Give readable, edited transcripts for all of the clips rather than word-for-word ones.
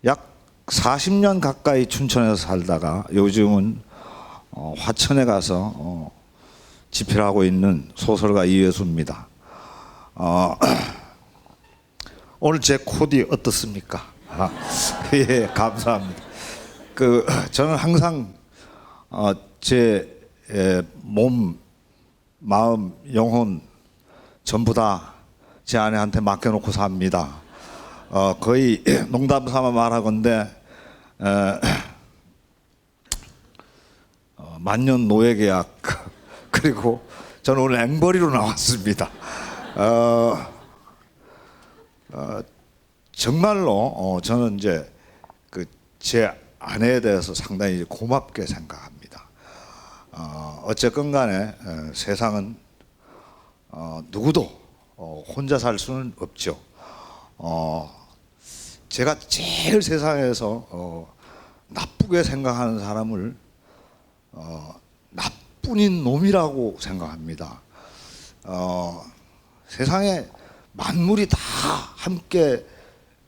약 40년 가까이 춘천에서 살다가 요즘은 화천에 가서 집필 하고 있는 소설가 이회수입니다. 오늘 제 코디 어떻습니까? 예, 감사합니다. 저는 항상 제 몸, 마음, 영혼 전부 다 제 아내한테 맡겨놓고 삽니다. 거의 농담 삼아 말하건대 만년 노예 계약 그리고 저는 오늘 앵벌이로 나왔습니다. 정말로 저는 이제 제 아내에 대해서 상당히 고맙게 생각합니다. 어쨌건 간에 세상은 누구도 혼자 살 수는 없죠. 제가 제일 세상에서 나쁘게 생각하는 사람을 나뿐인 놈이라고 생각합니다. 세상에 만물이 다 함께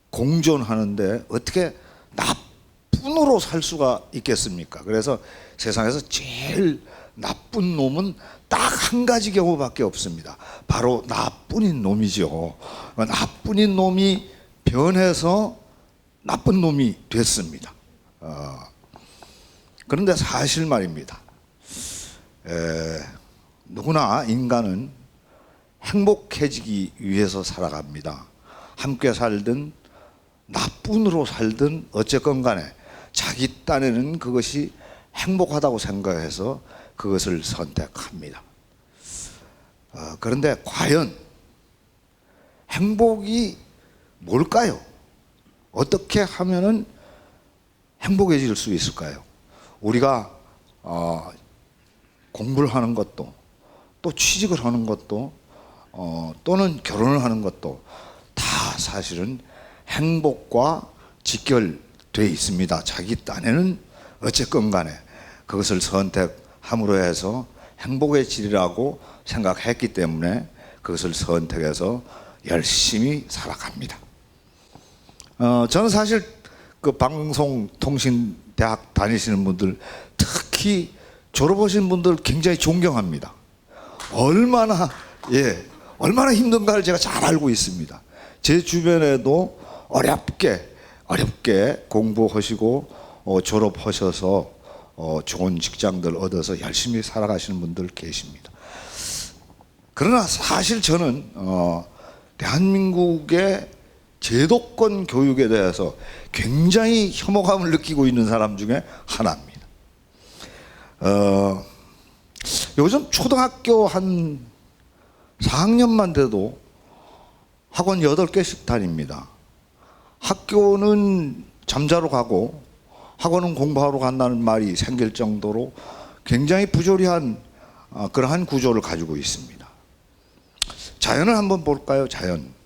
공존하는데 어떻게 나뿐으로 살 수가 있겠습니까? 그래서 세상에서 제일 나쁜 놈은 딱 한 가지 경우밖에 없습니다. 바로 나뿐인 놈이죠. 나뿐인 놈이 변해서 나쁜 놈이 됐습니다. 그런데 사실 말입니다. 누구나 인간은 행복해지기 위해서 살아갑니다. 함께 살든 나뿐으로 살든 어쨌건 간에 자기 딴에는 그것이 행복하다고 생각해서 그것을 선택합니다. 그런데 과연 행복이 뭘까요? 어떻게 하면은 행복해질 수 있을까요? 우리가 공부를 하는 것도 또 취직을 하는 것도 또는 결혼을 하는 것도 다 사실은 행복과 직결되어 있습니다. 자기 딴에는 어쨌건 간에 그것을 선택함으로 해서 행복해지리라고 생각했기 때문에 그것을 선택해서 열심히 살아갑니다. 저는 사실 방송통신대학 다니시는 분들, 특히 졸업하신 분들 굉장히 존경합니다. 얼마나 힘든가를 제가 잘 알고 있습니다. 제 주변에도 어렵게 공부하시고 졸업하셔서 좋은 직장들 얻어서 열심히 살아가시는 분들 계십니다. 그러나 사실 저는 대한민국의 제도권 교육에 대해서 굉장히 혐오감을 느끼고 있는 사람 중에 하나입니다. 요즘 초등학교 한 4학년만 돼도 학원 8개씩 다닙니다. 학교는 잠자러 가고 학원은 공부하러 간다는 말이 생길 정도로 굉장히 부조리한 그러한 구조를 가지고 있습니다. 자연을 한번 볼까요? 자연.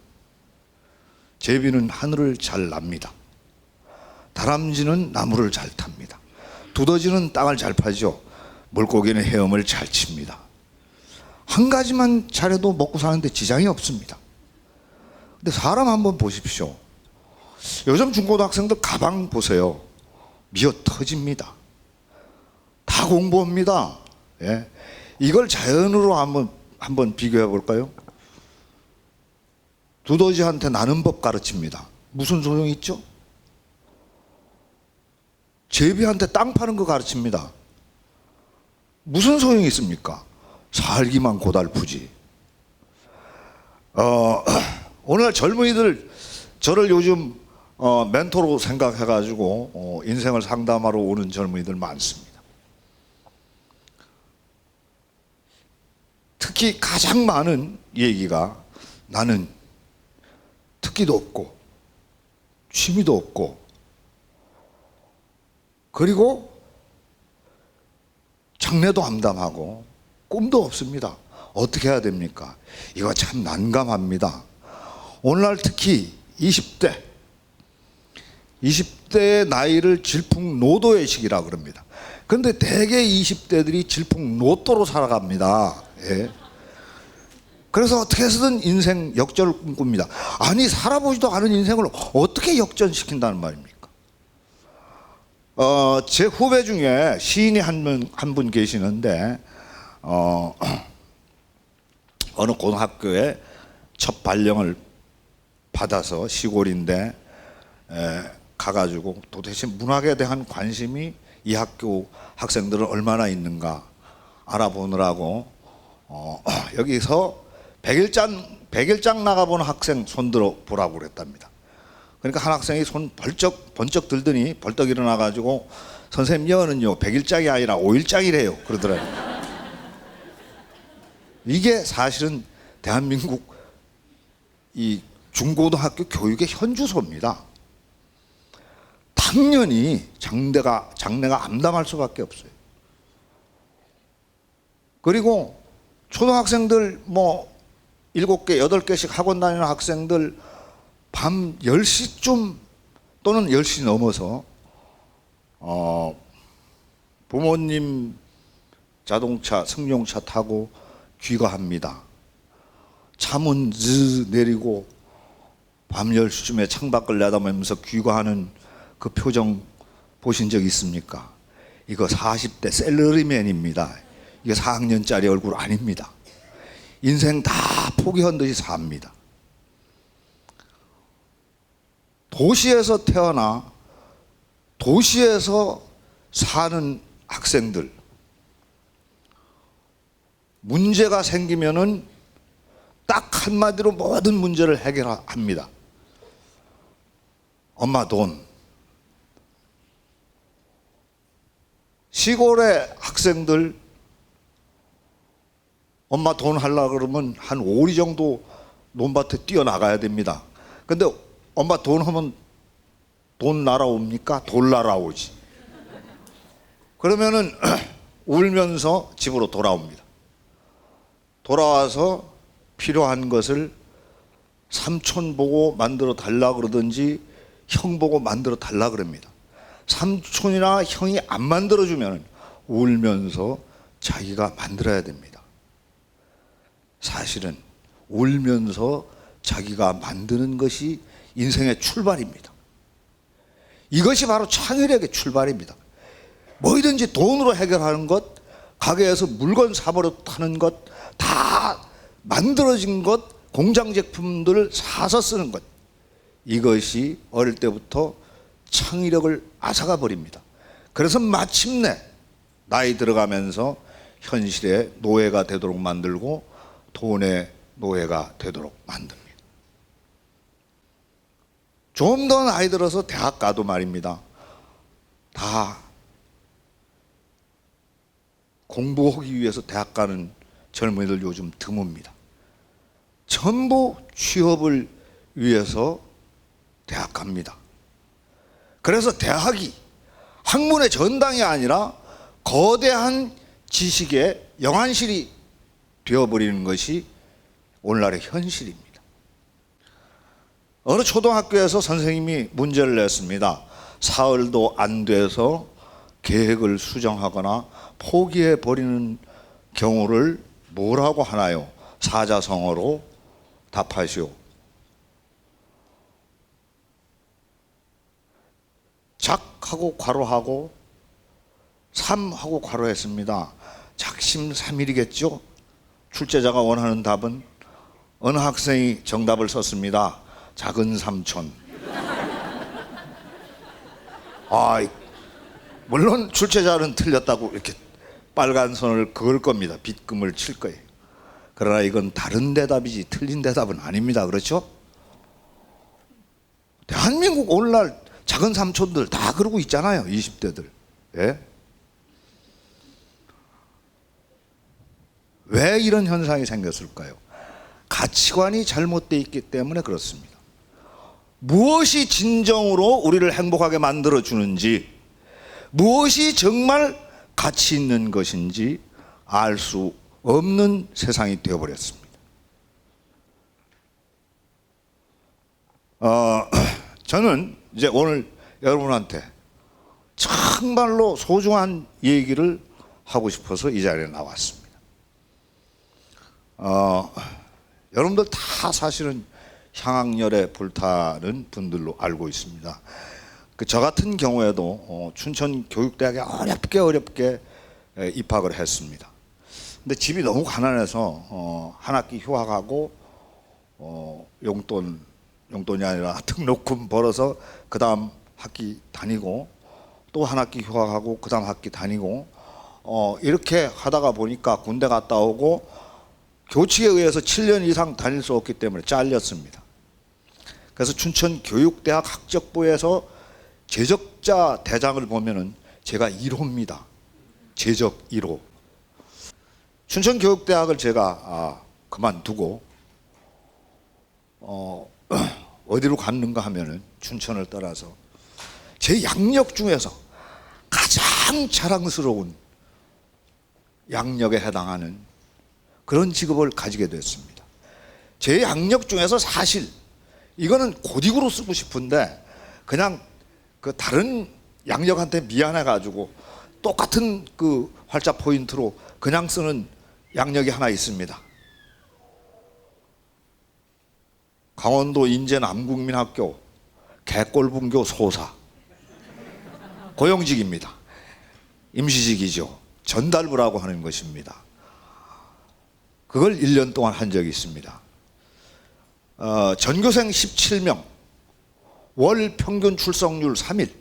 제비는 하늘을 잘 납니다. 다람쥐는 나무를 잘 탑니다. 두더지는 땅을 잘 파죠. 물고기는 헤엄을 잘 칩니다. 한 가지만 잘해도 먹고 사는데 지장이 없습니다. 근데 사람 한번 보십시오. 요즘 중고등학생들 가방 보세요. 미어 터집니다. 다 공부합니다. 예. 이걸 자연으로 한번 비교해 볼까요? 두더지한테 나는 법 가르칩니다. 무슨 소용이 있죠? 제비한테 땅 파는 거 가르칩니다. 무슨 소용이 있습니까? 살기만 고달프지. 오늘 젊은이들 저를 요즘 멘토로 생각해가지고 인생을 상담하러 오는 젊은이들 많습니다. 특히 가장 많은 얘기가 나는 특기도 없고 취미도 없고 그리고 장래도 암담하고 꿈도 없습니다. 어떻게 해야 됩니까? 이거 참 난감합니다. 오늘날 특히 20대의 나이를 질풍노도의 시기라 그럽니다. 그런데 대개 20대들이 질풍노도로 살아갑니다. 예. 그래서 어떻게 해서든 인생 역전을 꿈꿉니다. 아니 살아보지도 않은 인생을 어떻게 역전시킨다는 말입니까? 제 후배 중에 시인이 한 분 계시는데 어느 고등학교에 첫 발령을 받아서 시골인데 가가지고 도대체 문학에 대한 관심이 이 학교 학생들은 얼마나 있는가 알아보느라고 여기서 백일장 나가보는 학생 손들어 보라고 그랬답니다. 그러니까 한 학생이 손 번쩍 들더니 벌떡 일어나가지고 선생님 여는요 100일장이 아니라 5일장이래요 그러더라고요. 이게 사실은 대한민국 이 중고등학교 교육의 현주소입니다. 당연히 장래가 암담할 수밖에 없어요. 그리고 초등학생들 뭐 7개, 8개씩 학원 다니는 학생들 밤 10시쯤 또는 10시 넘어서 부모님 자동차, 승용차 타고 귀가합니다. 차문 즈 내리고 밤 10시쯤에 창밖을 내다보면서 귀가하는 그 표정 보신 적 있습니까? 이거 40대 셀러리맨입니다. 이게 4학년짜리 얼굴 아닙니다. 인생 다 포기한 듯이 삽니다. 도시에서 태어나 도시에서 사는 학생들, 문제가 생기면은 딱 한마디로 모든 문제를 해결합니다. 엄마 돈. 시골의 학생들 엄마 돈 하려고 그러면 한 5리 정도 논밭에 뛰어나가야 됩니다. 근데 엄마 돈 하면 돈 날아옵니까? 돌 날아오지. 그러면은 울면서 집으로 돌아옵니다. 돌아와서 필요한 것을 삼촌 보고 만들어 달라 그러든지 형 보고 만들어 달라 그럽니다. 삼촌이나 형이 안 만들어 주면 울면서 자기가 만들어야 됩니다. 사실은 울면서 자기가 만드는 것이 인생의 출발입니다. 이것이 바로 창의력의 출발입니다. 뭐든지 돈으로 해결하는 것, 가게에서 물건 사버릇 하는 것, 다 만들어진 것, 공장 제품들을 사서 쓰는 것, 이것이 어릴 때부터 창의력을 앗아가 버립니다. 그래서 마침내 나이 들어가면서 현실의 노예가 되도록 만들고 돈의 노예가 되도록 만듭니다. 좀 더 나이 들어서 대학 가도 말입니다. 다 공부하기 위해서 대학 가는 젊은이들 요즘 드뭅니다. 전부 취업을 위해서 대학 갑니다. 그래서 대학이 학문의 전당이 아니라 거대한 지식의 영안실이 되어버리는 것이 오늘날의 현실입니다. 어느 초등학교에서 선생님이 문제를 냈습니다. 사흘도 안 돼서 계획을 수정하거나 포기해버리는 경우를 뭐라고 하나요? 사자성어로 답하시오. 작하고 괄호하고 삼하고 괄호했습니다. 작심삼일이겠죠? 출제자가 원하는 답은 어느 학생이 정답을 썼습니다. 작은 삼촌. 물론 출제자는 틀렸다고 이렇게 빨간 선을 그을 겁니다. 빗금을 칠 거예요. 그러나 이건 다른 대답이지 틀린 대답은 아닙니다. 그렇죠? 대한민국 오늘날 작은 삼촌들 다 그러고 있잖아요. 20대들. 예? 왜 이런 현상이 생겼을까요? 가치관이 잘못되어 있기 때문에 그렇습니다. 무엇이 진정으로 우리를 행복하게 만들어주는지, 무엇이 정말 가치 있는 것인지 알 수 없는 세상이 되어버렸습니다. 저는 이제 오늘 여러분한테 정말로 소중한 얘기를 하고 싶어서 이 자리에 나왔습니다. 여러분들 다 사실은 향학열에 불타는 분들로 알고 있습니다. 저 같은 경우에도 춘천교육대학에 어렵게 입학을 했습니다. 근데 집이 너무 가난해서 한 학기 휴학하고 용돈이 아니라 등록금 벌어서 그 다음 학기 다니고 또 한 학기 휴학하고 그 다음 학기 다니고 이렇게 하다가 보니까 군대 갔다 오고 교칙에 의해서 7년 이상 다닐 수 없기 때문에 잘렸습니다. 그래서 춘천교육대학 학적부에서 제적자 대장을 보면은 제가 1호입니다. 제적 1호. 춘천교육대학을 제가 그만두고 어디로 갔는가 하면은 춘천을 떠나서 제 양력 중에서 가장 자랑스러운 양력에 해당하는 그런 직업을 가지게 됐습니다. 제 양력 중에서 사실 이거는 고딕으로 쓰고 싶은데 그냥 그 다른 양력한테 미안해 가지고 똑같은 그 활자 포인트로 그냥 쓰는 양력이 하나 있습니다. 강원도 인제 남국민학교 개꼴분교 소사 고용직입니다. 임시직이죠. 전달부라고 하는 것입니다. 그걸 1년 동안 한 적이 있습니다. 전교생 17명, 월 평균 출석률 3일.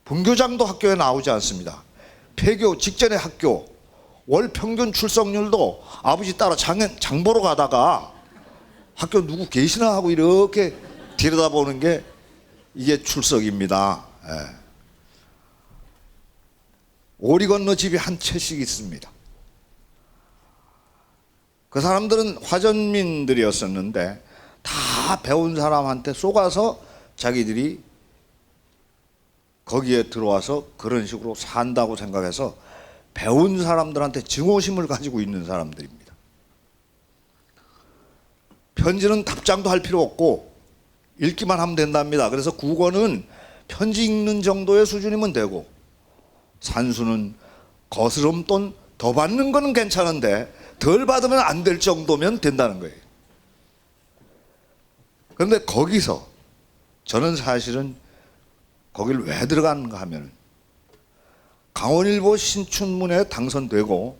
분교장도 학교에 나오지 않습니다. 폐교 직전의 학교, 월 평균 출석률도 아버지 따라 장 보러 가다가 학교 누구 계시나 하고 이렇게 들여다보는 게 이게 출석입니다. 오리 건너 집이 한 채씩 있습니다. 그 사람들은 화전민들이었었는데 다 배운 사람한테 쏘가서 자기들이 거기에 들어와서 그런 식으로 산다고 생각해서 배운 사람들한테 증오심을 가지고 있는 사람들입니다. 편지는 답장도 할 필요 없고 읽기만 하면 된답니다. 그래서 국어는 편지 읽는 정도의 수준이면 되고 산수는 거스름돈 더 받는 거는 괜찮은데 덜 받으면 안 될 정도면 된다는 거예요. 그런데 거기서 저는 사실은 거길 왜 들어가는가 하면 강원일보 신춘문예에 당선되고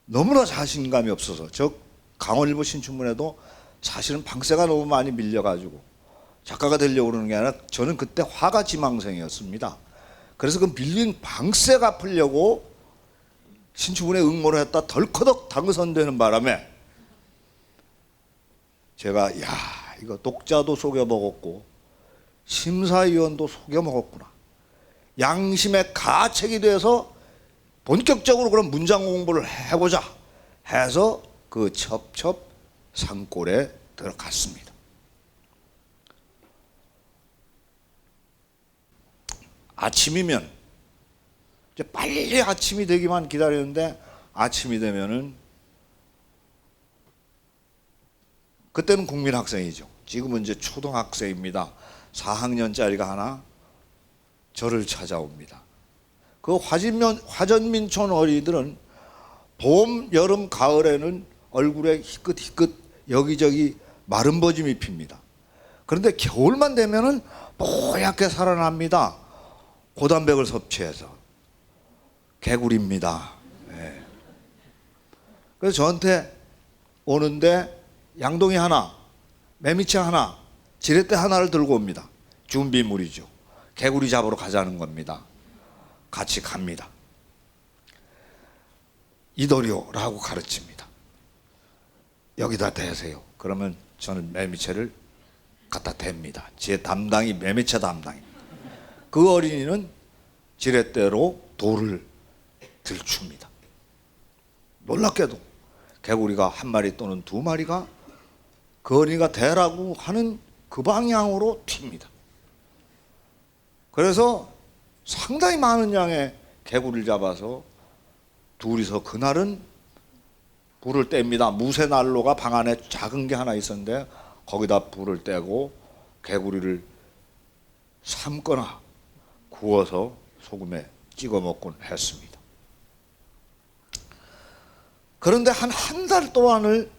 너무나 자신감이 없어서 저 강원일보 신춘문예도 사실은 방세가 너무 많이 밀려가지고 작가가 되려고 그러는 게 아니라 저는 그때 화가 지망생이었습니다. 그래서 그 밀린 방세 갚으려고 신춘문예에 응모를 했다 덜커덕 당선되는 바람에 제가 이거 독자도 속여먹었고 심사위원도 속여먹었구나. 양심의 가책이 돼서 본격적으로 그런 문장 공부를 해보자 해서 그 첩첩 산골에 들어갔습니다. 아침이면 이제 빨리 아침이 되기만 기다리는데 아침이 되면은 그때는 국민학생이죠. 지금은 이제 초등학생입니다. 4학년짜리가 하나 저를 찾아옵니다. 그 화전민촌 어린이들은 봄, 여름, 가을에는 얼굴에 희끗희끗 여기저기 마른 버짐이 핍니다. 그런데 겨울만 되면은 뽀얗게 살아납니다. 고단백을 섭취해서. 개구리입니다. 네. 그래서 저한테 오는데 양동이 하나, 매미채 하나, 지렛대 하나를 들고 옵니다. 준비물이죠. 개구리 잡으러 가자는 겁니다. 같이 갑니다. 이도료라고 가르칩니다. 여기다 대세요. 그러면 저는 매미채를 갖다 댑니다. 제 담당이 매미채 담당입니다. 그 어린이는 지렛대로 돌을 들춥니다. 놀랍게도 개구리가 한 마리 또는 두 마리가 그 어린이가 대라고 하는 그 방향으로 튑니다. 그래서 상당히 많은 양의 개구리를 잡아서 둘이서 그날은 불을 뗍니다. 무쇠난로가 방 안에 작은 게 하나 있었는데 거기다 불을 떼고 개구리를 삶거나 구워서 소금에 찍어 먹곤 했습니다. 그런데 한 달 동안을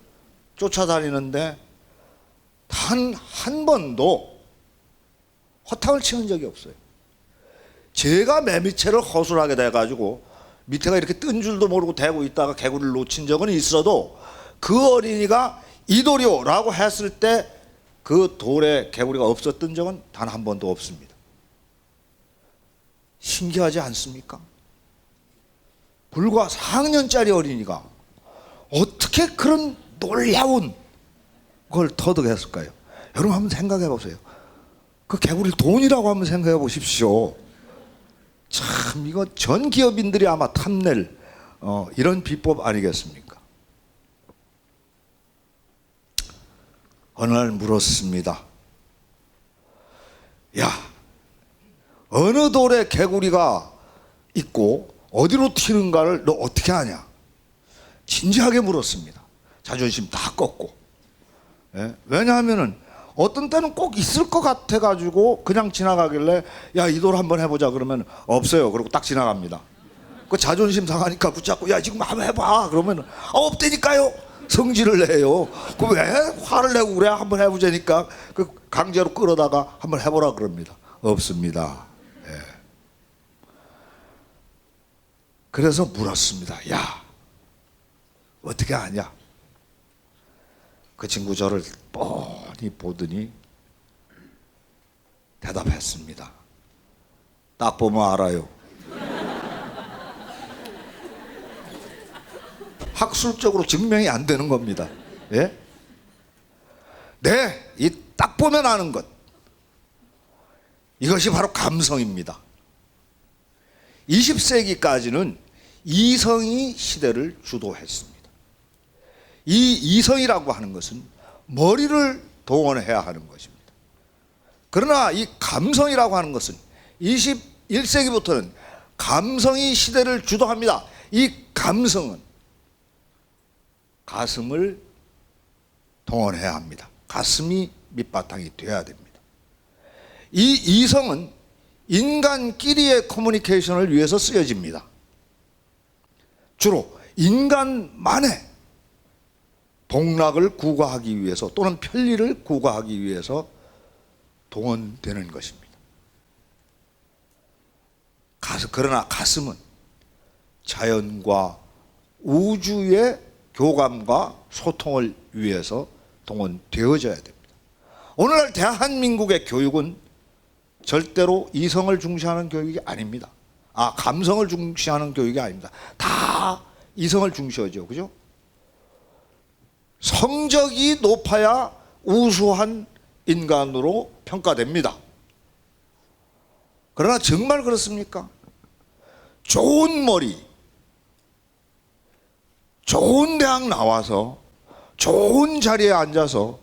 쫓아다니는데 단 한 번도 허탕을 치는 적이 없어요. 제가 매미채를 허술하게 돼가지고 밑에가 이렇게 뜬 줄도 모르고 대고 있다가 개구리를 놓친 적은 있어도 그 어린이가 이 돌이오라고 했을 때 그 돌에 개구리가 없었던 적은 단 한 번도 없습니다. 신기하지 않습니까? 불과 4학년짜리 어린이가 어떻게 그런 놀라운 걸 터득했을까요? 여러분 한번 생각해 보세요. 그 개구리를 돈이라고 한번 생각해 보십시오. 참 이거 전 기업인들이 아마 탐낼 이런 비법 아니겠습니까? 어느 날 물었습니다. 야, 어느 돌에 개구리가 있고 어디로 튀는가를 너 어떻게 아냐? 진지하게 물었습니다. 자존심 다 꺾고. 예? 왜냐하면은 어떤 때는 꼭 있을 것 같아가지고 그냥 지나가길래 야, 이 돌 한번 해보자 그러면 없어요. 그리고 딱 지나갑니다. 그 자존심 상하니까 붙잡고 야, 지금 한번 해봐. 그러면 없다니까요. 성질을 내요. 그 왜 화를 내고 그래? 한번 해보자니까 그 강제로 끌어다가 한번 해보라 그럽니다. 없습니다. 예. 그래서 물었습니다. 야, 어떻게 아냐? 그 친구 저를 뻔히 보더니 대답했습니다. 딱 보면 알아요. 학술적으로 증명이 안 되는 겁니다. 예? 네, 이 딱 보면 아는 것. 이것이 바로 감성입니다. 20세기까지는 이성이 시대를 주도했습니다. 이 이성이라고 하는 것은 머리를 동원해야 하는 것입니다. 그러나 이 감성이라고 하는 것은 21세기부터는 감성이 시대를 주도합니다. 이 감성은 가슴을 동원해야 합니다. 가슴이 밑바탕이 되어야 됩니다. 이 이성은 인간끼리의 커뮤니케이션을 위해서 쓰여집니다. 주로 인간만의 복락을 구가하기 위해서 또는 편리를 구가하기 위해서 동원되는 것입니다. 그러나 가슴은 자연과 우주의 교감과 소통을 위해서 동원되어져야 됩니다. 오늘날 대한민국의 교육은 절대로 이성을 중시하는 교육이 아닙니다. 감성을 중시하는 교육이 아닙니다. 다 이성을 중시하죠. 그죠? 성적이 높아야 우수한 인간으로 평가됩니다. 그러나 정말 그렇습니까? 좋은 머리, 좋은 대학 나와서 좋은 자리에 앉아서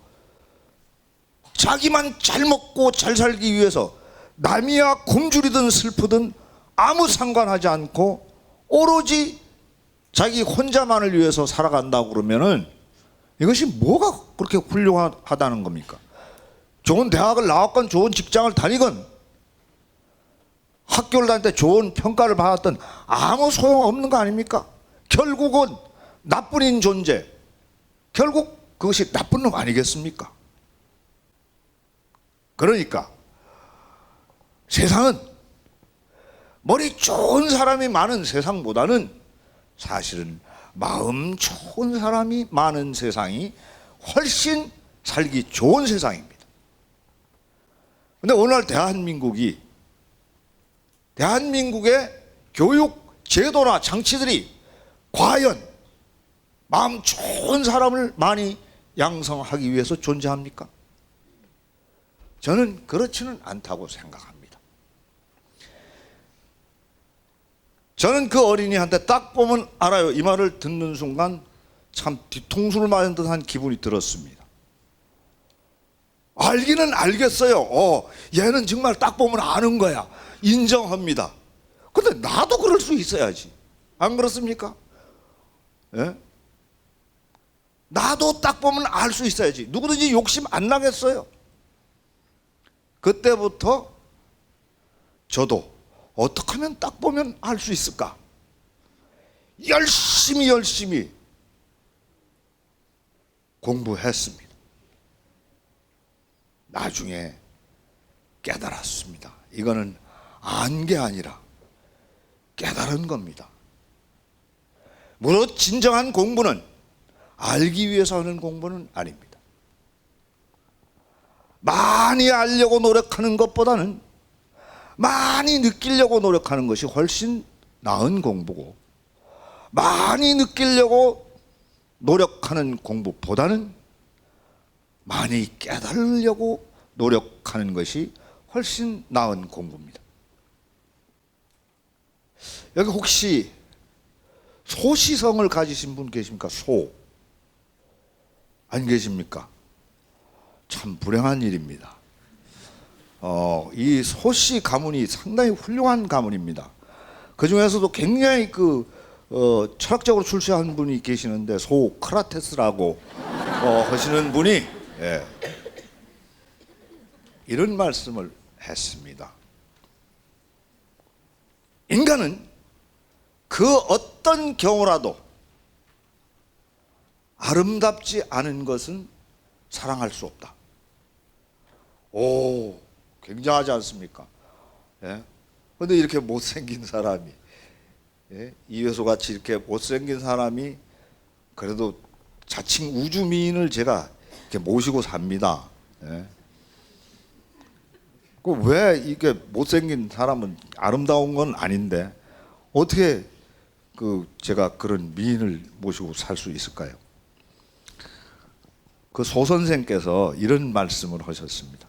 자기만 잘 먹고 잘 살기 위해서 남이야 굶주리든 슬프든 아무 상관하지 않고 오로지 자기 혼자만을 위해서 살아간다고 그러면은 이것이 뭐가 그렇게 훌륭하다는 겁니까? 좋은 대학을 나왔건 좋은 직장을 다니건 학교를 다닐 때 좋은 평가를 받았던 아무 소용없는 거 아닙니까? 결국은 나뿐인 존재, 결국 그것이 나쁜 놈 아니겠습니까? 그러니까 세상은 머리 좋은 사람이 많은 세상보다는 사실은 마음 좋은 사람이 많은 세상이 훨씬 살기 좋은 세상입니다. 그런데 오늘 대한민국의 교육 제도나 장치들이 과연 마음 좋은 사람을 많이 양성하기 위해서 존재합니까? 저는 그렇지는 않다고 생각합니다. 저는 그 어린이한테 딱 보면 알아요. 이 말을 듣는 순간 참 뒤통수를 맞은 듯한 기분이 들었습니다. 알기는 알겠어요. 얘는 정말 딱 보면 아는 거야. 인정합니다. 근데 나도 그럴 수 있어야지. 안 그렇습니까? 예? 나도 딱 보면 알 수 있어야지. 누구든지 욕심 안 나겠어요? 그때부터 저도 어떻게 하면 딱 보면 알 수 있을까? 열심히 공부했습니다. 나중에 깨달았습니다. 이거는 안 게 아니라 깨달은 겁니다. 무릇 진정한 공부는 알기 위해서 하는 공부는 아닙니다. 많이 알려고 노력하는 것보다는 많이 느끼려고 노력하는 것이 훨씬 나은 공부고, 많이 느끼려고 노력하는 공부보다는 많이 깨달으려고 노력하는 것이 훨씬 나은 공부입니다. 여기 혹시 소시성을 가지신 분 계십니까? 소. 안 계십니까? 참 불행한 일입니다. 이 소시 가문이 상당히 훌륭한 가문입니다. 그 중에서도 굉장히 철학적으로 출세한 분이 계시는데, 소크라테스라고 하시는 분이 이런 말씀을 했습니다. 인간은 그 어떤 경우라도 아름답지 않은 것은 사랑할 수 없다. 오, 굉장하지 않습니까? 그런데 이렇게 못생긴 사람이, 이회소 같이 이렇게 못생긴 사람이 그래도 자칭 우주미인을 제가 이렇게 모시고 삽니다. 왜 이게 못생긴 사람은 아름다운 건 아닌데 어떻게 제가 그런 미인을 모시고 살 수 있을까요? 그 소 선생께서 이런 말씀을 하셨습니다.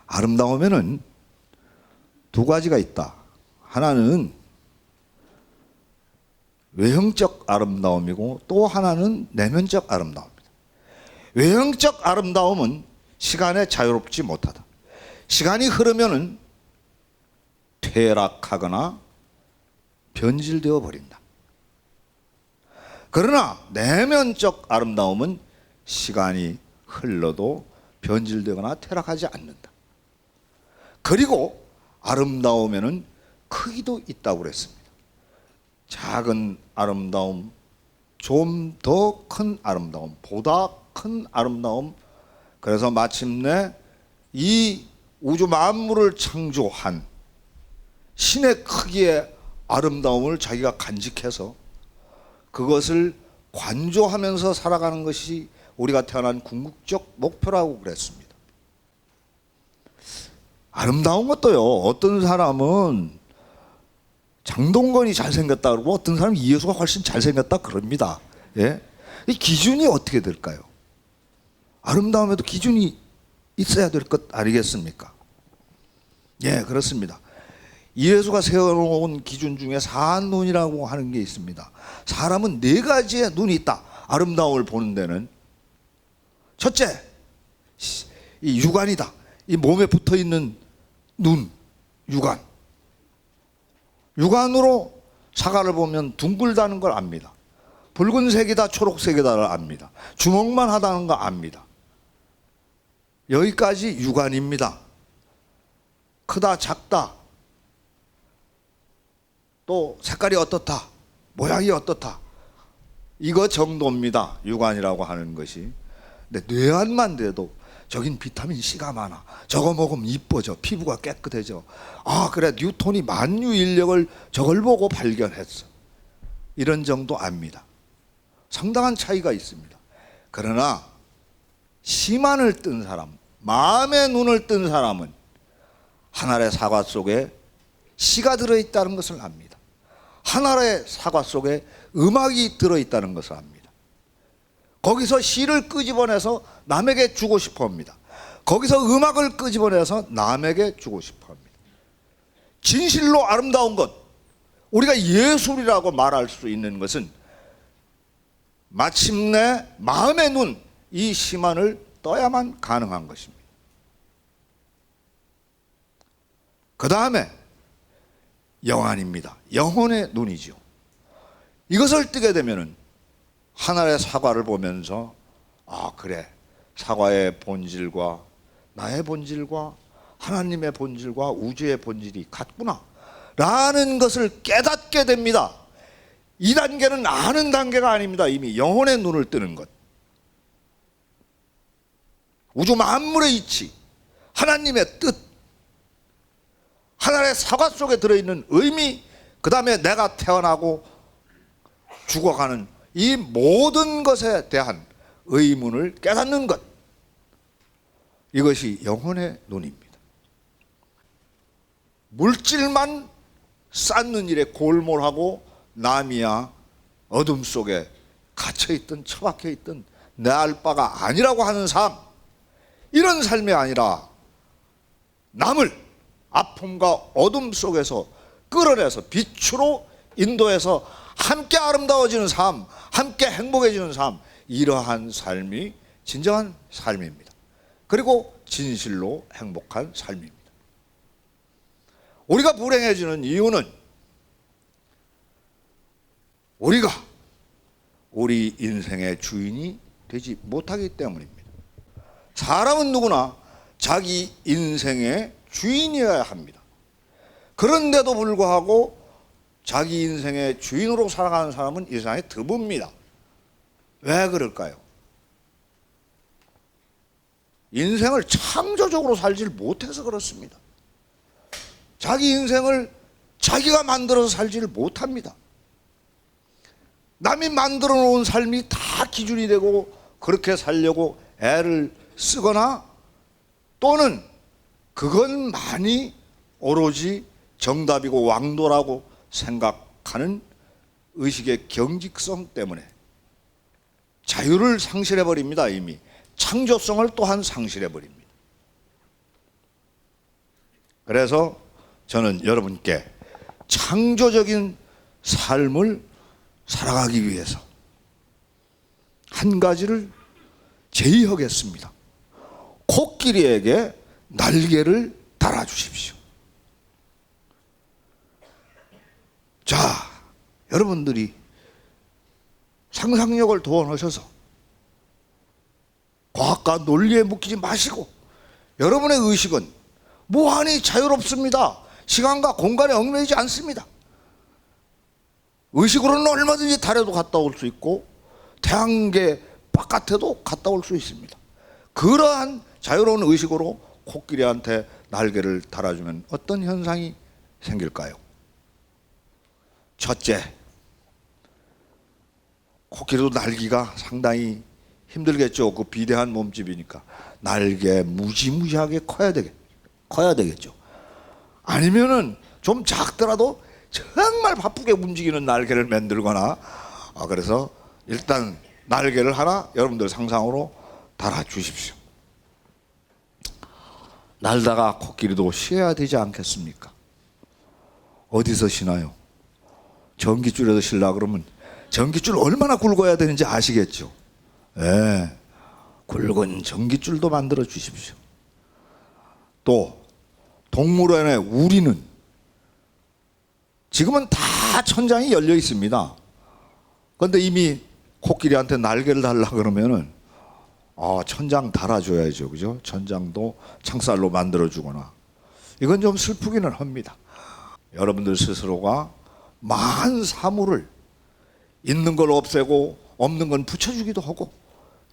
아름다우면은 두 가지가 있다. 하나는 외형적 아름다움이고 또 하나는 내면적 아름다움입니다. 외형적 아름다움은 시간에 자유롭지 못하다. 시간이 흐르면은 퇴락하거나 변질되어 버린다. 그러나 내면적 아름다움은 시간이 흘러도 변질되거나 퇴락하지 않는다. 그리고 아름다움에는 크기도 있다고 그랬습니다. 작은 아름다움, 좀 더 큰 아름다움, 보다 큰 아름다움. 그래서 마침내 이 우주 만물을 창조한 신의 크기의 아름다움을 자기가 간직해서 그것을 관조하면서 살아가는 것이 우리가 태어난 궁극적 목표라고 그랬습니다. 아름다운 것도요, 어떤 사람은 장동건이 잘생겼다 그러고 어떤 사람은 이예수가 훨씬 잘생겼다 그럽니다. 이 기준이 어떻게 될까요? 아름다움에도 기준이 있어야 될 것 아니겠습니까? 그렇습니다. 이예수가 세워놓은 기준 중에 사한눈이라고 하는 게 있습니다. 사람은 네 가지의 눈이 있다. 아름다움을 보는 데는 첫째, 이 육안이다. 이 몸에 붙어있는 눈, 육안. 육안으로 사과를 보면 둥글다는 걸 압니다. 붉은색이다, 초록색이다를 압니다. 주먹만 하다는 거 압니다. 여기까지 육안입니다. 크다, 작다, 또 색깔이 어떻다, 모양이 어떻다, 이거 정도입니다. 육안이라고 하는 것이. 근데 뇌안만 돼도 저긴 비타민 C가 많아, 저거 먹으면 이뻐져, 피부가 깨끗해져, 그래 뉴턴이 만유인력을 저걸 보고 발견했어, 이런 정도 압니다. 상당한 차이가 있습니다. 그러나 심안을 뜬 사람, 마음의 눈을 뜬 사람은 한 알의 사과 속에 씨가 들어있다는 것을 압니다. 한 알의 사과 속에 음악이 들어있다는 것을 압니다. 거기서 씨를 끄집어내서 남에게 주고 싶어 합니다. 거기서 음악을 끄집어내서 남에게 주고 싶어 합니다. 진실로 아름다운 것, 우리가 예술이라고 말할 수 있는 것은 마침내 마음의 눈, 이 심안을 떠야만 가능한 것입니다. 그 다음에 영안입니다. 영혼의 눈이죠. 이것을 뜨게 되면은 하나의 사과를 보면서 그래, 사과의 본질과 나의 본질과 하나님의 본질과 우주의 본질이 같구나 라는 것을 깨닫게 됩니다. 이 단계는 아는 단계가 아닙니다. 이미 영혼의 눈을 뜨는 것, 우주 만물의 이치, 하나님의 뜻, 하나의 사과 속에 들어있는 의미, 그 다음에 내가 태어나고 죽어가는 이 모든 것에 대한 의문을 깨닫는 것, 이것이 영혼의 눈입니다. 물질만 쌓는 일에 골몰하고 남이야 어둠 속에 갇혀있든 처박혀있든 내 알 바가 아니라고 하는 삶, 이런 삶이 아니라 남을 아픔과 어둠 속에서 끌어내서 빛으로 인도해서 함께 아름다워지는 삶, 함께 행복해지는 삶, 이러한 삶이 진정한 삶입니다. 그리고 진실로 행복한 삶입니다. 우리가 불행해지는 이유는 우리가 우리 인생의 주인이 되지 못하기 때문입니다. 사람은 누구나 자기 인생의 주인이어야 합니다. 그런데도 불구하고 자기 인생의 주인으로 살아가는 사람은 이 세상에 드뭅니다. 왜 그럴까요? 인생을 창조적으로 살지 못해서 그렇습니다. 자기 인생을 자기가 만들어서 살지를 못합니다. 남이 만들어 놓은 삶이 다 기준이 되고 그렇게 살려고 애를 쓰거나 또는 그것만이 오로지 정답이고 왕도라고 생각하는 의식의 경직성 때문에 자유를 상실해버립니다. 이미 창조성을 또한 상실해버립니다. 그래서 저는 여러분께 창조적인 삶을 살아가기 위해서 한 가지를 제의하겠습니다. 코끼리에게 날개를 달아주십시오. 자, 여러분들이 상상력을 동원하셔서 과학과 논리에 묶이지 마시고 여러분의 의식은 무한히 자유롭습니다. 시간과 공간에 얽매이지 않습니다. 의식으로는 얼마든지 달에도 갔다 올 수 있고 태양계 바깥에도 갔다 올 수 있습니다. 그러한 자유로운 의식으로 코끼리한테 날개를 달아주면 어떤 현상이 생길까요? 첫째, 코끼리도 날기가 상당히 힘들겠죠. 그 비대한 몸집이니까 날개 무지무지하게 커야 되겠죠. 아니면은 좀 작더라도 정말 바쁘게 움직이는 날개를 만들거나, 그래서 일단 날개를 하나 여러분들 상상으로 달아주십시오. 날다가 코끼리도 쉬어야 되지 않겠습니까? 어디서 쉬나요? 전깃줄에서 쉬려고 그러면 전깃줄 얼마나 굵어야 되는지 아시겠죠? 네, 굵은 전깃줄도 만들어 주십시오. 또 동물원의 우리는 지금은 다 천장이 열려 있습니다. 그런데 이미 코끼리한테 날개를 달라 그러면은 천장 달아줘야죠, 그죠? 천장도 창살로 만들어 주거나. 이건 좀 슬프기는 합니다. 여러분들 스스로가 많은 사물을 있는 걸 없애고 없는 건 붙여주기도 하고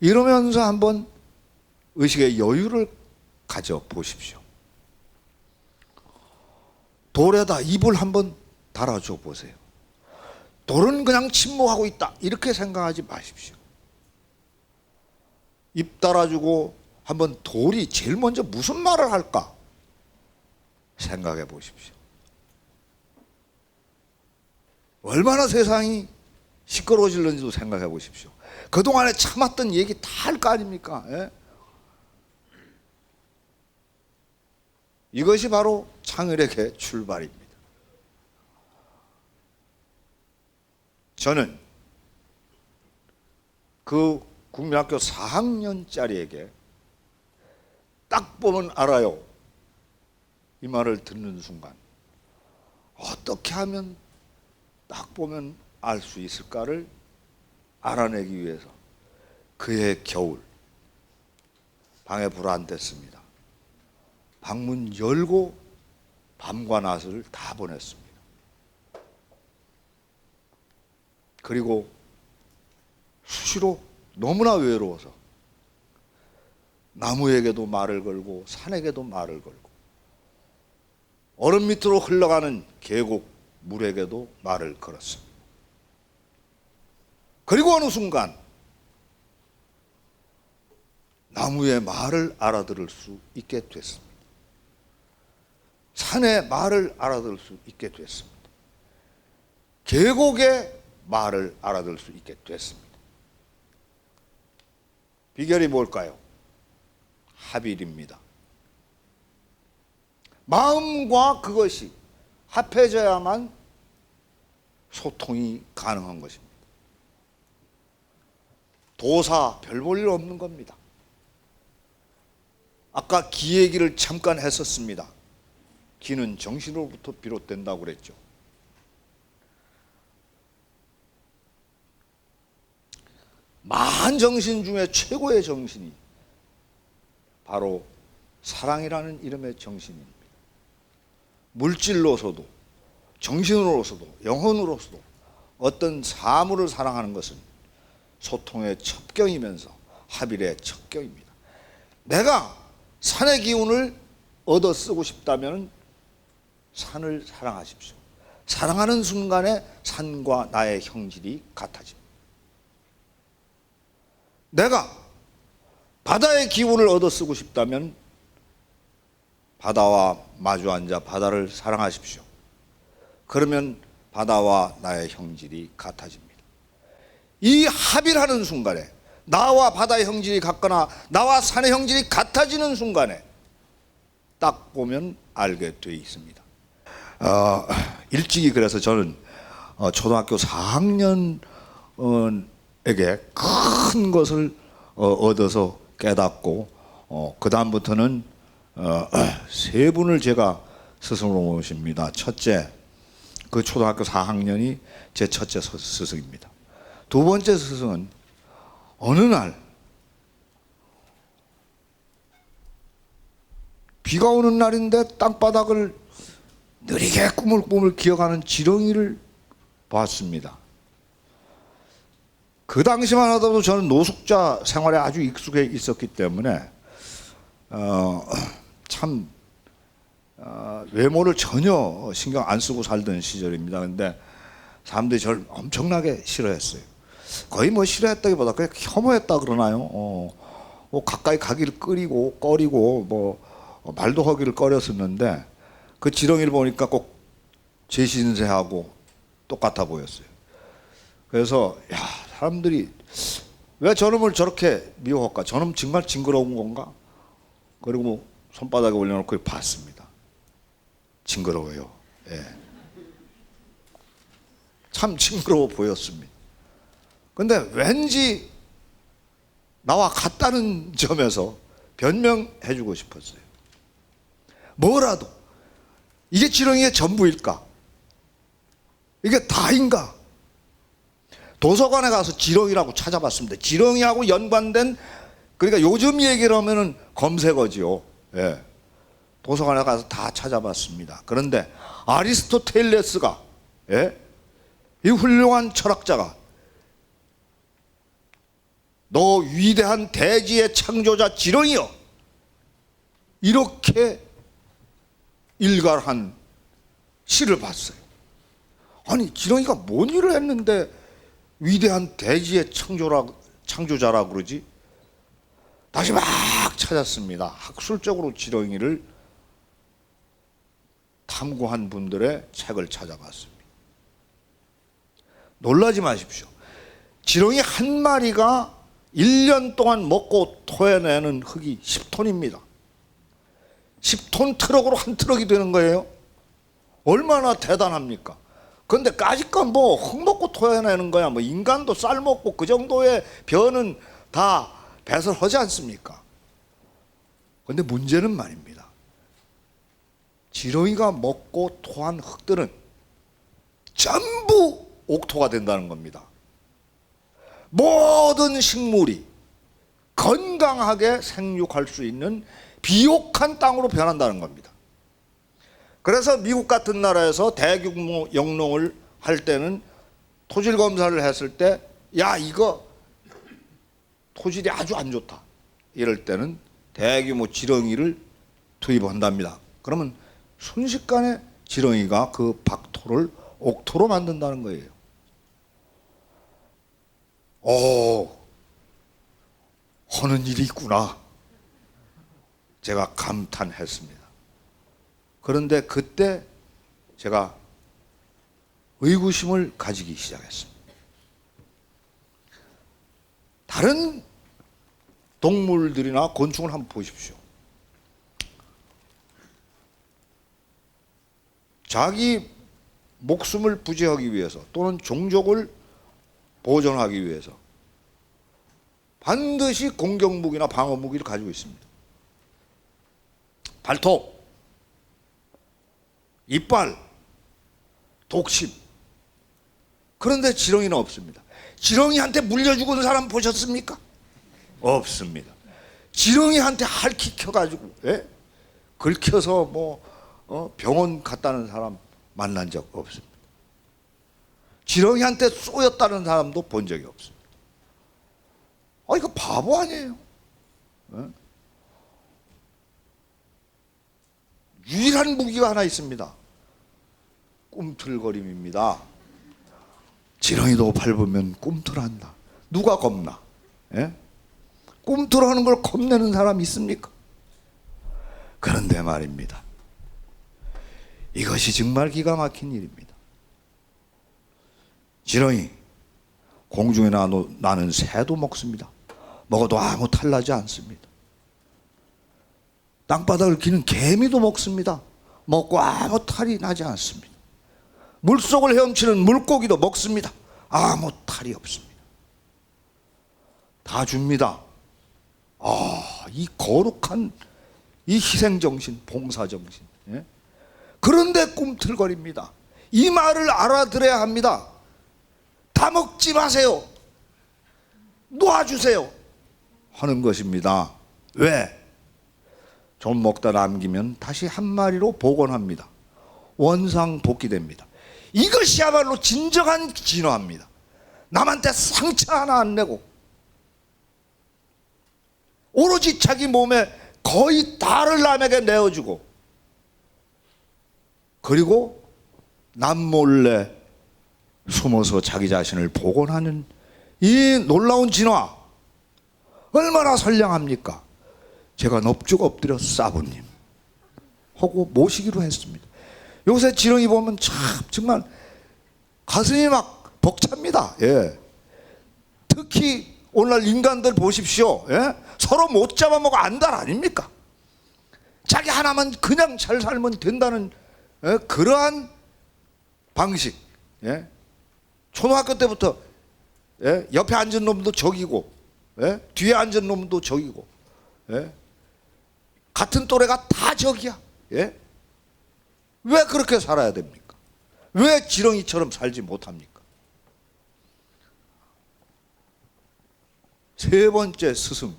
이러면서 한번 의식의 여유를 가져 보십시오. 돌에다 입을 한번 달아줘 보세요. 돌은 그냥 침묵하고 있다 이렇게 생각하지 마십시오. 입 달아주고 한번 돌이 제일 먼저 무슨 말을 할까 생각해 보십시오. 얼마나 세상이 시끄러워질는지도 생각해 보십시오. 그동안에 참았던 얘기 다 할 거 아닙니까? 예? 이것이 바로 창의력의 출발입니다. 저는 그 국민학교 4학년짜리에게 딱 보면 알아요. 이 말을 듣는 순간 어떻게 하면 딱 보면 알 수 있을까를 알아내기 위해서 그해 겨울 방에 불 안 뗐습니다. 방문 열고 밤과 낮을 다 보냈습니다. 그리고 수시로 너무나 외로워서 나무에게도 말을 걸고 산에게도 말을 걸고 얼음 밑으로 흘러가는 계곡 물에게도 말을 걸었습니다. 그리고 어느 순간 나무의 말을 알아들을 수 있게 됐습니다. 산의 말을 알아들을 수 있게 됐습니다. 계곡의 말을 알아들을 수 있게 됐습니다. 비결이 뭘까요? 합일입니다. 마음과 그것이 합해져야만 소통이 가능한 것입니다. 도사 별 볼 일 없는 겁니다. 아까 기 얘기를 잠깐 했었습니다. 기는 정신으로부터 비롯된다고 그랬죠. 만정신 중에 최고의 정신이 바로 사랑이라는 이름의 정신입니다. 물질로서도 정신으로서도 영혼으로서도 어떤 사물을 사랑하는 것은 소통의 첩경이면서 합일의 첩경입니다. 내가 산의 기운을 얻어 쓰고 싶다면 산을 사랑하십시오. 사랑하는 순간에 산과 나의 형질이 같아집니다. 내가 바다의 기운을 얻어 쓰고 싶다면 바다와 마주 앉아 바다를 사랑하십시오. 그러면 바다와 나의 형질이 같아집니다. 이 합일하는 순간에 나와 바다의 형질이 같거나 나와 산의 형질이 같아지는 순간에 딱 보면 알게 돼 있습니다. 일찍이 그래서 저는 초등학교 4학년에게 큰 것을 얻어서 깨닫고 그 다음부터는 세 분을 제가 스승으로 모십니다. 첫째, 그 초등학교 4학년이 제 첫째 스승입니다. 두 번째 스승은 어느 날 비가 오는 날인데 땅바닥을 느리게 꾸물꾸물 기어가는 지렁이를 봤습니다. 그 당시만 하더라도 저는 노숙자 생활에 아주 익숙해 있었기 때문에 참 외모를 전혀 신경 안 쓰고 살던 시절입니다. 근데 사람들이 저를 엄청나게 싫어했어요. 거의 뭐 싫어했다기보다 그냥 혐오했다 그러나요? 뭐 가까이 가기를 꺼리고 뭐 말도 하기를 꺼렸었는데 그 지렁이를 보니까 꼭 제 신세하고 똑같아 보였어요. 그래서 야, 사람들이 왜 저놈을 저렇게 미워할까? 저놈 정말 징그러운 건가? 그리고 손바닥에 올려놓고 봤습니다. 징그러워요. 예. 참 징그러워 보였습니다. 근데 왠지 나와 같다는 점에서 변명해주고 싶었어요. 뭐라도 이게 지렁이의 전부일까? 이게 다인가? 도서관에 가서 지렁이라고 찾아봤습니다. 지렁이하고 연관된, 그러니까 요즘 얘기를 하면은 검색어지요. 예. 도서관에 가서 다 찾아봤습니다. 그런데 아리스토텔레스가, 예? 이 훌륭한 철학자가 너 위대한 대지의 창조자 지렁이여, 이렇게 일갈한 시를 봤어요. 아니, 지렁이가 뭔 일을 했는데 위대한 대지의 창조자라 그러지? 다시 막 찾았습니다. 학술적으로 지렁이를 탐구한 분들의 책을 찾아봤습니다. 놀라지 마십시오. 지렁이 한 마리가 1년 동안 먹고 토해내는 흙이 10톤입니다. 10톤 트럭으로 한 트럭이 되는 거예요. 얼마나 대단합니까? 그런데 까짓건 뭐 흙 먹고 토해내는 거야. 뭐 인간도 쌀 먹고 그 정도의 변은 다 배설하지 않습니까? 그런데 문제는 말입니다. 지렁이가 먹고 토한 흙들은 전부 옥토가 된다는 겁니다. 모든 식물이 건강하게 생육할 수 있는 비옥한 땅으로 변한다는 겁니다. 그래서 미국 같은 나라에서 대규모 영농을 할 때는 토질 검사를 했을 때, 야, 이거 토질이 아주 안 좋다, 이럴 때는 대규모 지렁이를 투입한답니다. 그러면 순식간에 지렁이가 그 박토를 옥토로 만든다는 거예요. 하는 일이 있구나. 제가 감탄했습니다. 그런데 그때 제가 의구심을 가지기 시작했습니다. 다른 동물들이나 곤충을 한번 보십시오. 자기 목숨을 부지하기 위해서 또는 종족을 보존하기 위해서 반드시 공격무기나 방어무기를 가지고 있습니다. 발톱, 이빨, 독심. 그런데 지렁이는 없습니다. 지렁이한테 물려 죽은 사람 보셨습니까? 없습니다. 지렁이한테 핥히켜가지고 긁혀서 병원 갔다는 사람 만난 적 없습니다. 지렁이한테 쏘였다는 사람도 본 적이 없습니다. 이거 바보 아니에요? 유일한 무기가 하나 있습니다. 꿈틀거림입니다. 지렁이도 밟으면 꿈틀한다. 누가 겁나? 꿈틀하는 걸 겁내는 사람 있습니까? 그런데 말입니다. 이것이 정말 기가 막힌 일입니다. 지렁이, 공중에 나는 새도 먹습니다. 먹어도 아무 탈나지 않습니다. 땅바닥을 기는 개미도 먹습니다. 먹고 아무 탈이 나지 않습니다. 물속을 헤엄치는 물고기도 먹습니다. 아무 탈이 없습니다. 다 줍니다. 이 거룩한 이 희생정신, 봉사정신. 그런데 꿈틀거립니다. 이 말을 알아들어야 합니다. 다 먹지 마세요. 놓아주세요. 하는 것입니다. 왜? 좀 먹다 남기면 다시 한 마리로 복원합니다. 원상복귀됩니다. 이것이야말로 진정한 진화입니다. 남한테 상처 하나 안 내고 오로지 자기 몸에 거의 다를 남에게 내어주고 그리고 남몰래 숨어서 자기 자신을 복원하는 이 놀라운 진화 얼마나 선량합니까? 제가 넙죽 엎드려 사부님 하고 모시기로 했습니다. 요새 지렁이 보면 참 정말 가슴이 막 벅찹니다. 특히 오늘날 인간들 보십시오. 서로 못 잡아먹어 안달 아닙니까? 자기 하나만 그냥 잘 살면 된다는 그러한 방식. 초등학교 때부터 옆에 앉은 놈도 적이고 뒤에 앉은 놈도 적이고 같은 또래가 다 적이야. 왜 그렇게 살아야 됩니까? 왜 지렁이처럼 살지 못합니까? 세 번째 스승,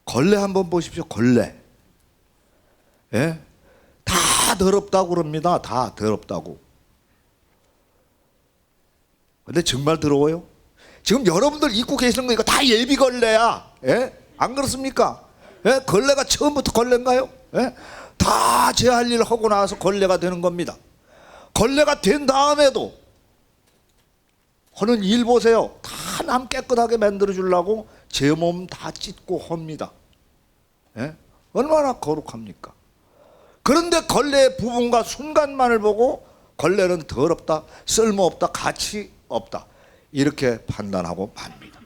걸레 한번 보십시오. 걸레. 다 더럽다고 그럽니다. 다 더럽다고. 근데 정말 더러워요? 지금 여러분들 입고 계시는 거 이거 다 예비걸레야. 안 그렇습니까? 걸레가 처음부터 걸레인가요? 다 제 할 일 하고 나서 걸레가 되는 겁니다. 걸레가 된 다음에도 하는 일 보세요. 다 남 깨끗하게 만들어 주려고 제 몸 다 찢고 합니다. 얼마나 거룩합니까? 그런데 걸레의 부분과 순간만을 보고 걸레는 더럽다, 쓸모없다, 가치 없다 이렇게 판단하고 맙니다.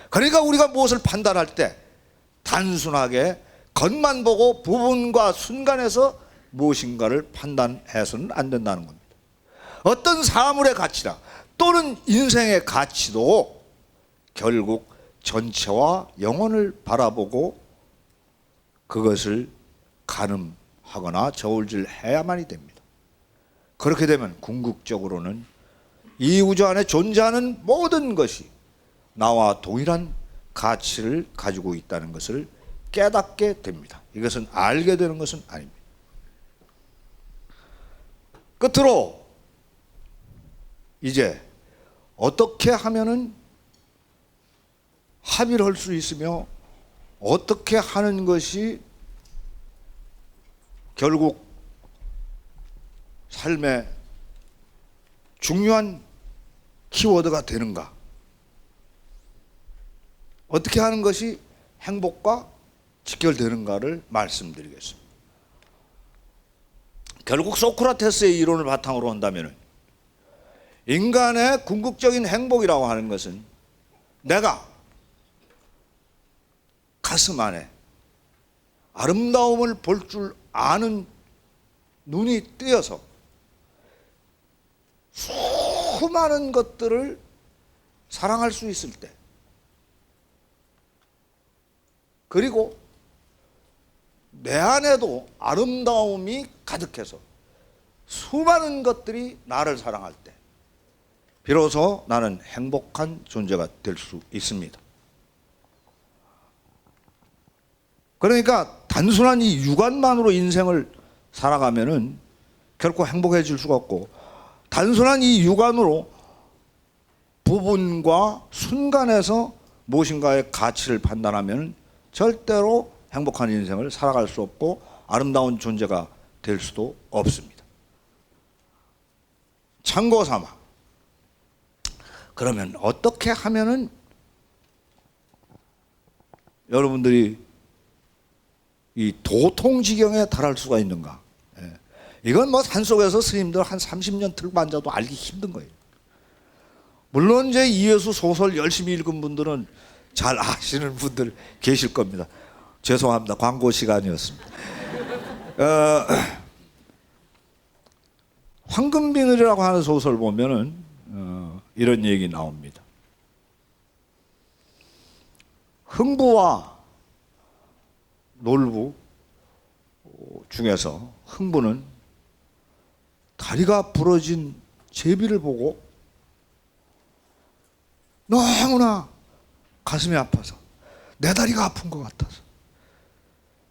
그러니까 우리가 무엇을 판단할 때 단순하게 겉만 보고 부분과 순간에서 무엇인가를 판단해서는 안 된다는 겁니다. 어떤 사물의 가치나 또는 인생의 가치도 결국 전체와 영혼을 바라보고 그것을 가늠하거나 저울질해야만이 됩니다. 그렇게 되면 궁극적으로는 이 우주 안에 존재하는 모든 것이 나와 동일한 가치를 가지고 있다는 것을 깨닫게 됩니다. 이것은 알게 되는 것은 아닙니다. 끝으로 이제 어떻게 하면은 합의를 할 수 있으며 어떻게 하는 것이 결국 삶의 중요한 키워드가 되는가? 어떻게 하는 것이 행복과 직결되는가를 말씀드리겠습니다. 결국 소크라테스의 이론을 바탕으로 한다면 인간의 궁극적인 행복이라고 하는 것은 내가 가슴 안에 아름다움을 볼 줄 아는 눈이 뜨여서 수많은 것들을 사랑할 수 있을 때, 그리고 내 안에도 아름다움이 가득해서 수많은 것들이 나를 사랑할 때 비로소 나는 행복한 존재가 될 수 있습니다. 그러니까 단순한 이 육안만으로 인생을 살아가면은 결코 행복해질 수가 없고, 단순한 이 육안으로 부분과 순간에서 무엇인가의 가치를 판단하면 절대로 행복한 인생을 살아갈 수 없고 아름다운 존재가 될 수도 없습니다. 참고 삼아, 그러면 어떻게 하면은 여러분들이 이 도통지경에 달할 수가 있는가? 이건 뭐 산속에서 스님들 한 30년 들고 앉아도 알기 힘든 거예요. 물론 이제 이회수 소설 열심히 읽은 분들은 잘 아시는 분들 계실 겁니다. 죄송합니다. 광고 시간이었습니다. 황금비늘이라고 하는 소설 보면은 이런 얘기 나옵니다. 흥부와 놀부 중에서 흥부는 다리가 부러진 제비를 보고 너무나 가슴이 아파서 내 다리가 아픈 것 같아서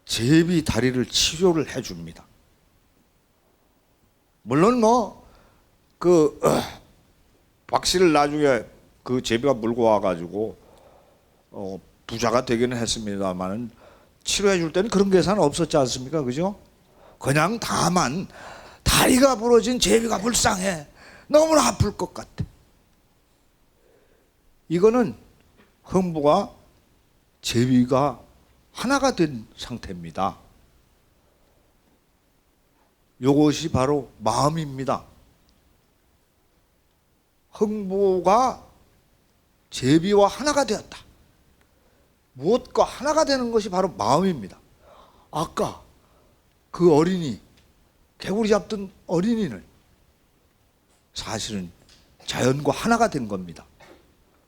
제비 다리를 치료를 해줍니다. 물론 박씨를 나중에 그 제비가 물고 와가지고 부자가 되기는 했습니다만 치료해 줄 때는 그런 계산 없었지 않습니까? 그죠? 그냥 다만 다리가 부러진 제비가 불쌍해, 너무나 아플 것 같아. 이거는 흥부가 제비가 하나가 된 상태입니다. 이것이 바로 마음입니다. 흥부가 제비와 하나가 되었다. 무엇과 하나가 되는 것이 바로 마음입니다. 아까 그 어린이, 개구리 잡던 어린이는 사실은 자연과 하나가 된 겁니다.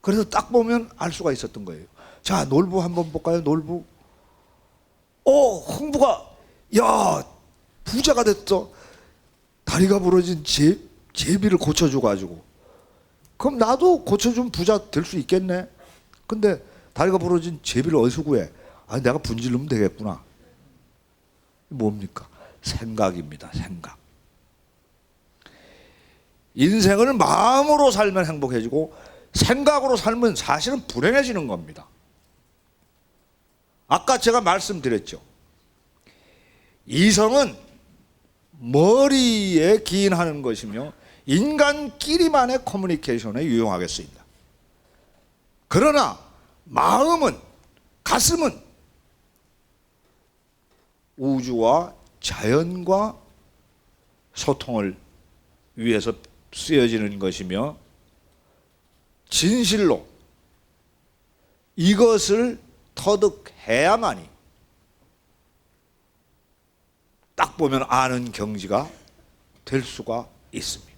그래서 딱 보면 알 수가 있었던 거예요. 자, 놀부 한번 볼까요? 놀부. 흥부가 야, 부자가 됐어. 다리가 부러진 제비를 고쳐줘가지고. 그럼 나도 고쳐주면 부자 될 수 있겠네. 근데 다리가 부러진 제비를 어디서 구해? 내가 분질르면 되겠구나. 뭡니까? 생각입니다. 생각. 인생을 마음으로 살면 행복해지고 생각으로 살면 사실은 불행해지는 겁니다. 아까 제가 말씀드렸죠. 이성은 머리에 기인하는 것이며 인간끼리만의 커뮤니케이션에 유용하게 쓰인다. 그러나 마음은, 가슴은 우주와 자연과 소통을 위해서 쓰여지는 것이며 진실로 이것을 터득해야만이 딱 보면 아는 경지가 될 수가 있습니다.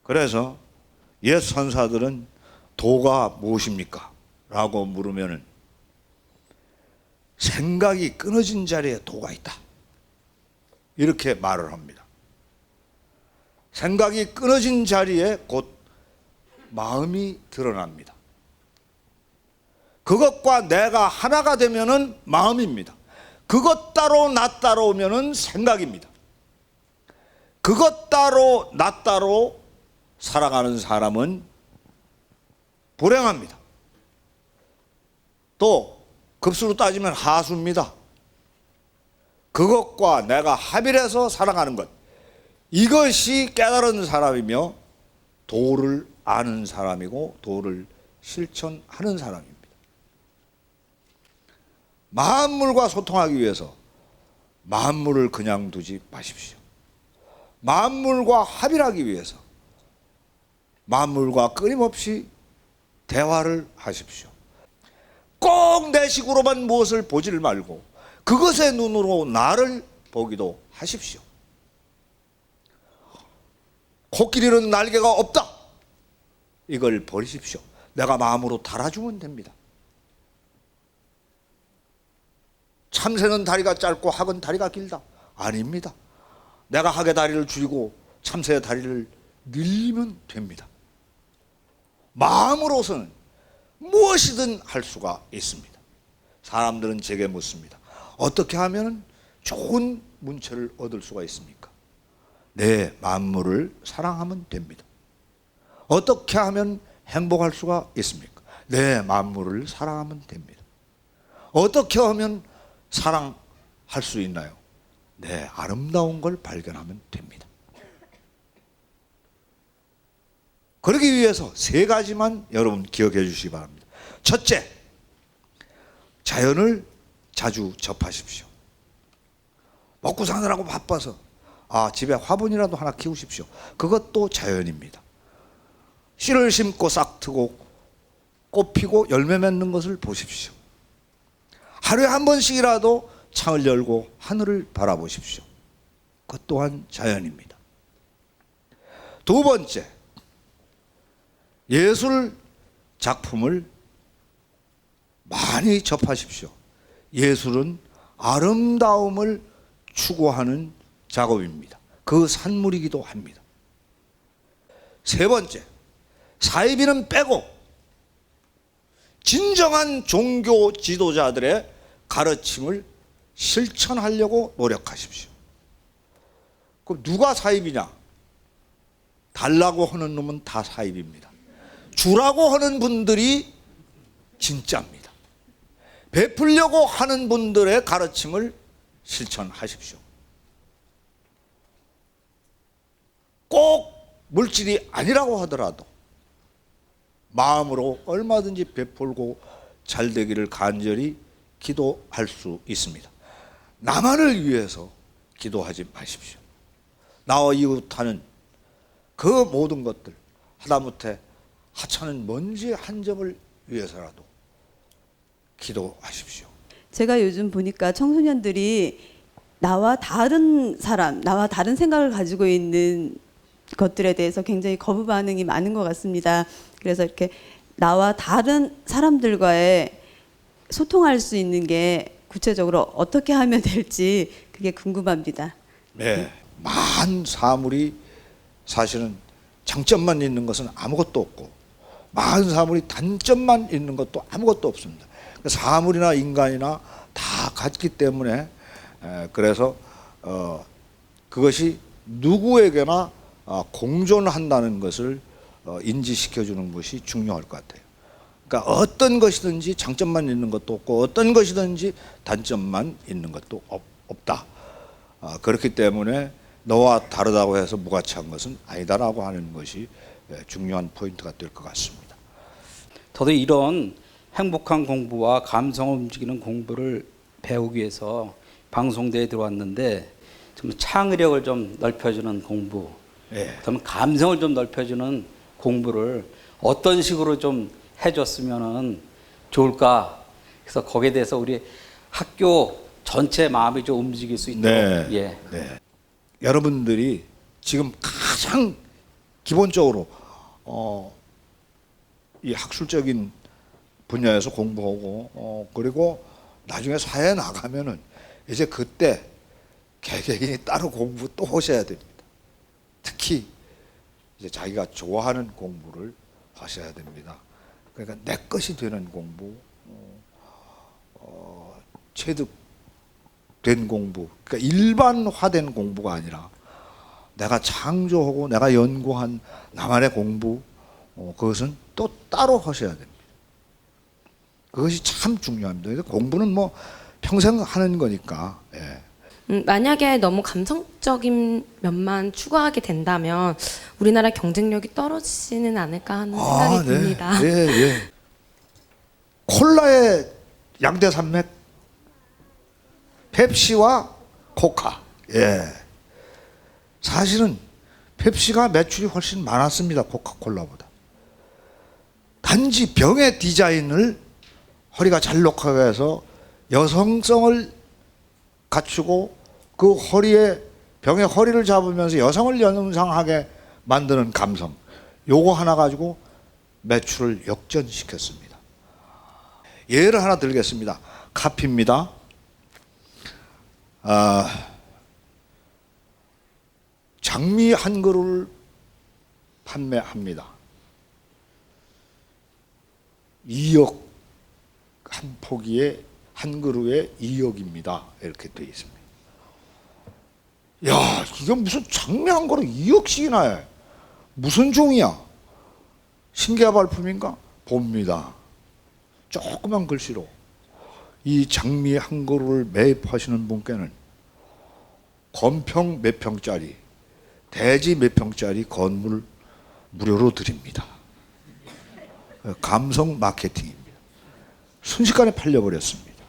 그래서 옛 선사들은 도가 무엇입니까? 라고 물으면 생각이 끊어진 자리에 도가 있다, 이렇게 말을 합니다. 생각이 끊어진 자리에 곧 마음이 드러납니다. 그것과 내가 하나가 되면은 마음입니다. 그것 따로 나 따로 오면은 생각입니다. 그것 따로 나 따로 살아가는 사람은 불행합니다. 또 급수로 따지면 하수입니다. 그것과 내가 합일해서 살아가는 것, 이것이 깨달은 사람이며 도를 아는 사람이고 도를 실천하는 사람입니다. 만물과 소통하기 위해서 만물을 그냥 두지 마십시오. 만물과 합일하기 위해서 만물과 끊임없이 대화를 하십시오. 꼭 내 식으로만 무엇을 보지를 말고 그것의 눈으로 나를 보기도 하십시오. 코끼리는 날개가 없다, 이걸 버리십시오. 내가 마음으로 달아주면 됩니다. 참새는 다리가 짧고 학은 다리가 길다, 아닙니다. 내가 학의 다리를 줄이고 참새의 다리를 늘리면 됩니다. 마음으로서는 무엇이든 할 수가 있습니다. 사람들은 제게 묻습니다. 어떻게 하면 좋은 문체를 얻을 수가 있습니까? 내 만물을 사랑하면 됩니다. 어떻게 하면 행복할 수가 있습니까? 내 만물을 사랑하면 됩니다. 어떻게 하면 사랑할 수 있나요? 내 아름다운 걸 발견하면 됩니다. 그러기 위해서 세 가지만 여러분 기억해 주시기 바랍니다. 첫째, 자연을 자주 접하십시오. 먹고 사느라고 바빠서 집에 화분이라도 하나 키우십시오. 그것도 자연입니다. 씨를 심고 싹 트고 꽃 피고 열매 맺는 것을 보십시오. 하루에 한 번씩이라도 창을 열고 하늘을 바라보십시오. 그것 또한 자연입니다. 두 번째, 예술 작품을 많이 접하십시오. 예술은 아름다움을 추구하는 작업입니다. 그 산물이기도 합니다. 세 번째, 사이비는 빼고 진정한 종교 지도자들의 가르침을 실천하려고 노력하십시오. 그럼 누가 사입이냐? 달라고 하는 놈은 다 사입입니다. 주라고 하는 분들이 진짜입니다. 베풀려고 하는 분들의 가르침을 실천하십시오. 꼭 물질이 아니라고 하더라도 마음으로 얼마든지 베풀고 잘 되기를 간절히 기도할 수 있습니다. 나만을 위해서 기도하지 마십시오. 나와 이웃하는 그 모든 것들, 하다못해 하찮은 먼지 한 점을 위해서라도 기도하십시오. 제가 요즘 보니까 청소년들이 나와 다른 사람, 나와 다른 생각을 가지고 있는 것들에 대해서 굉장히 거부 반응이 많은 것 같습니다. 그래서 이렇게 나와 다른 사람들과의 소통할 수 있는 게 구체적으로 어떻게 하면 될지 그게 궁금합니다. 네, 많은 사물이 사실은 장점만 있는 것은 아무것도 없고 많은 사물이 단점만 있는 것도 아무것도 없습니다. 사물이나 인간이나 다 같기 때문에 그래서 그것이 누구에게나 공존한다는 것을 인지시켜주는 것이 중요할 것 같아요. 그러니까 어떤 것이든지 장점만 있는 것도 없고 어떤 것이든지 단점만 있는 것도 없다. 그렇기 때문에 너와 다르다고 해서 무가치한 것은 아니다라고 하는 것이 중요한 포인트가 될 것 같습니다. 저도 이런 행복한 공부와 감성을 움직이는 공부를 배우기 위해서 방송대에 들어왔는데 좀 창의력을 좀 넓혀주는 공부, 그다음에 감성을 좀 넓혀주는 공부를 어떤 식으로 좀 해줬으면 좋을까. 그래서 거기에 대해서 우리 학교 전체 마음이 좀 움직일 수 있도록. 네. 여러분들이 지금 가장 기본적으로 이 학술적인 분야에서 공부하고 그리고 나중에 사회에 나가면은 이제 그때 개개인이 따로 공부 또 하셔야 됩니다. 특히 이제 자기가 좋아하는 공부를 하셔야 됩니다. 그러니까 내 것이 되는 공부, 체득된 공부, 그러니까 일반화된 공부가 아니라 내가 창조하고 내가 연구한 나만의 공부, 그것은 또 따로 하셔야 됩니다. 그것이 참 중요합니다. 공부는 뭐 평생 하는 거니까. 만약에 너무 감성적인 면만 추구하게 된다면 우리나라 경쟁력이 떨어지지는 않을까 하는 생각이 듭니다. 예, 예. 콜라의 양대 산맥 펩시와 코카. 예. 사실은 펩시가 매출이 훨씬 많았습니다. 코카콜라보다. 단지 병의 디자인을 허리가 잘록하게 해서 여성성을 갖추고 그 허리에 병의 허리를 잡으면서 여성을 연상하게 만드는 감성. 요거 하나 가지고 매출을 역전시켰습니다. 예를 하나 들겠습니다. 카피입니다. 장미 한 그루를 판매합니다. 2억 한 포기에 한 그루에 2억입니다. 이렇게 되어 있습니다. 야, 이게 무슨 장미 한 그루 2억씩이나 해. 무슨 종이야? 신기한 발품인가? 봅니다. 조그만 글씨로 이 장미 한 그루를 매입하시는 분께는 건평 몇 평짜리, 대지 몇 평짜리 건물 무료로 드립니다. 감성 마케팅입니다. 순식간에 팔려버렸습니다.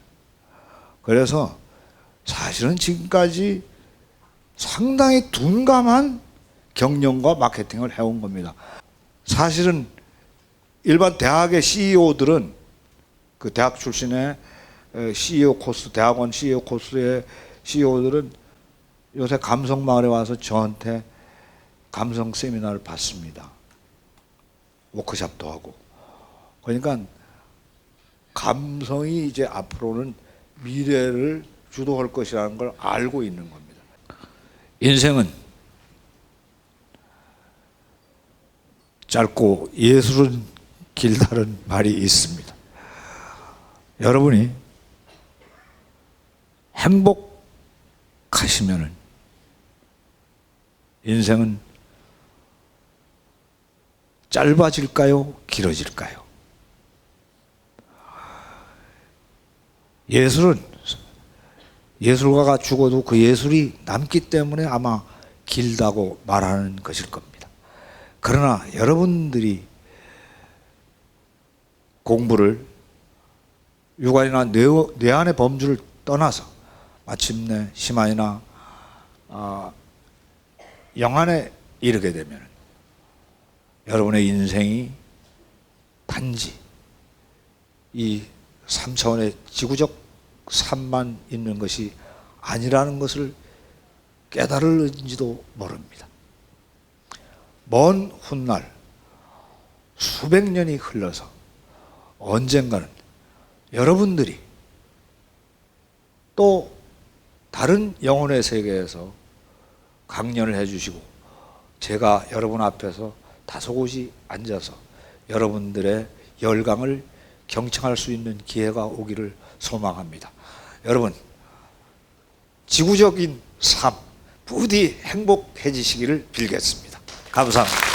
그래서 사실은 지금까지 상당히 둔감한 경영과 마케팅을 해온 겁니다. 사실은 일반 대학의 CEO들은 그 대학 출신의 CEO 코스, 대학원 CEO 코스의 CEO들은 요새 감성마을에 와서 저한테 감성 세미나를 받습니다. 워크숍도 하고. 그러니까 감성이 이제 앞으로는 미래를 주도할 것이라는 걸 알고 있는 겁니다. 인생은 짧고 예술은 길다는 말이 있습니다. 여러분이 행복하시면은 인생은 짧아질까요? 길어질까요? 예술은 예술가가 죽어도 그 예술이 남기 때문에 아마 길다고 말하는 것일 겁니다. 그러나 여러분들이 공부를 육안이나 뇌안의 범주를 떠나서 마침내 심한이나 영안에 이르게 되면 여러분의 인생이 단지 이 3차원의 지구적 삶만 있는 것이 아니라는 것을 깨달을지도 모릅니다. 먼 훗날 수백 년이 흘러서 언젠가는 여러분들이 또 다른 영혼의 세계에서 강연을 해주시고 제가 여러분 앞에서 다소곳이 앉아서 여러분들의 열강을 경청할 수 있는 기회가 오기를 소망합니다. 여러분, 지구적인 삶 부디 행복해지시기를 빌겠습니다. 감사합니다.